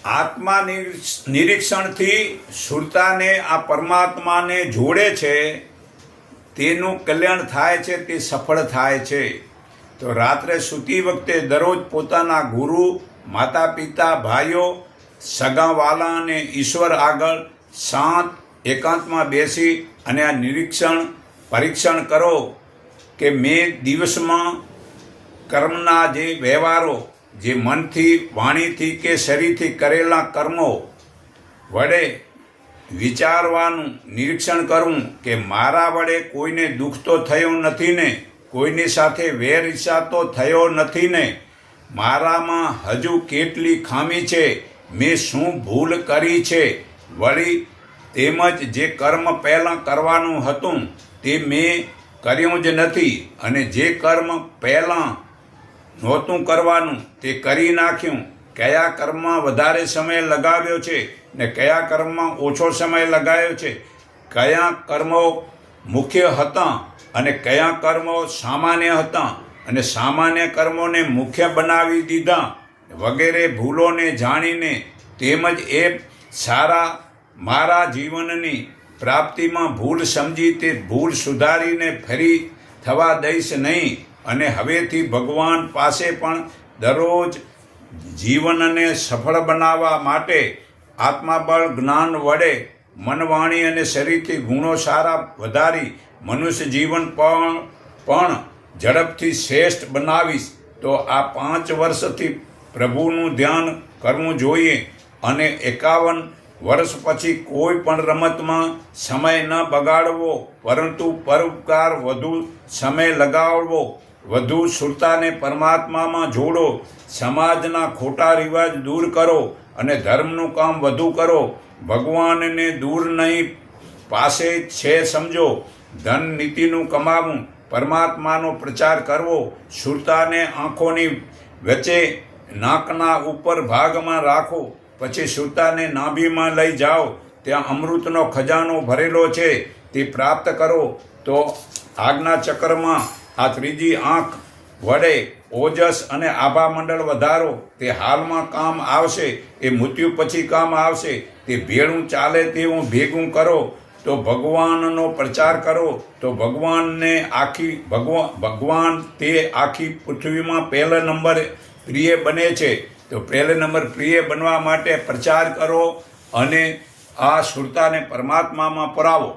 આત્મા નિરીક્ષણથી સુરતાને આ પરમાત્માને જોડે છે, તેનું કલ્યાણ થાય છે, તે સફળ થાય છે. તો રાત્રે સૂતી વખતે દરરોજ પોતાના ગુરુ, માતા પિતા, ભાઈઓ, સગાવાલા અને ઈશ્વર આગળ શાંત એકાંતમાં બેસી અને આ પરીક્ષણ કરો કે મેં દિવસમાં કર્મના જે વ્યવહારો, જે મનથી, વાણીથી કે શરીરથી કરેલા કર્મો વડે વિચારવાનું નિરીક્ષણ કરવું કે મારા વડે કોઈને દુઃખ તો થયો નથી ને, કોઈની સાથે વેર ઈર્ષા તો થયો નથી ને, મારામાં હજુ કેટલી ખામી છે, મેં શું ભૂલ કરી છે, વળી તેમજ જે કર્મ પહેલાં કરવાનું હતું તે મેં કર્યું જ નથી, અને જે કર્મ પહેલાં નહોતું કરવાનું તે કરી નાખ્યું. કયા કર્મમાં વધારે સમય લગાવ્યો છે ને કયા કર્મમાં ઓછો સમય લગાવ્યો છે, કયા કર્મો મુખ્ય હતા અને કયા કર્મો સામાન્ય હતા, અને સામાન્ય કર્મોને મુખ્ય બનાવી દીધા વગેરે ભૂલોને જાણીને, તેમજ એ મારા જીવનની પ્રાપ્તિમાં ભૂલ સમજી તે ભૂલ સુધારીને ફરી થવા દઈશ નહીં. અને હવેથી ભગવાન પાસે પણ દરરોજ જીવનને સફળ બનાવવા માટે આત્માબળ જ્ઞાન વડે મન, વાણી અને શરીરથી ગુણો સારા વધારી મનુષ્ય જીવન પણ ઝડપથી શ્રેષ્ઠ બનાવીશ. તો આ 5 વર્ષથી પ્રભુનું ધ્યાન કરવું જોઈએ, અને 51 વર્ષ પછી કોઈ પણ રમતમાં સમય ન બગાડવો, પરંતુ પરોપકાર વધુ સમય લગાવવો, વધુ સુરતાને પરમાત્મામાં જોડો, સમાજના ખોટા રિવાજ દૂર કરો અને ધર્મનું કામ વધુ કરો. ભગવાનને દૂર નહીં, પાસે છે સમજો. ધન નીતિનું કમાવું, પરમાત્માનો પ્રચાર કરવો, સુરતાને આંખોની વચ્ચે નાકના ઉપર ભાગમાં રાખો, પછી સુરતાને નાભીમાં લઈ જાઓ, ત્યાં અમૃતનો ખજાનો ભરેલો છે, તે પ્રાપ્ત કરો. તો આજ્ઞા ચક્રમાં આ ત્રીજી આંખ વડે ઓજસ અને આભા મંડળ વધારો, તે હાલમાં કામ આવશે, એ મૃત્યુ પછી કામ આવશે. તે ભેળું ચાલે તેવું ભેગું કરો, તો ભગવાનનો પ્રચાર કરો, તો ભગવાન તે આખી પૃથ્વીમાં પહેલા નંબર પ્રિય બને છે. તો પહેલા નંબર પ્રિય બનવા માટે પ્રચાર કરો અને આ સુરતાને પરમાત્મામાં પરાવો.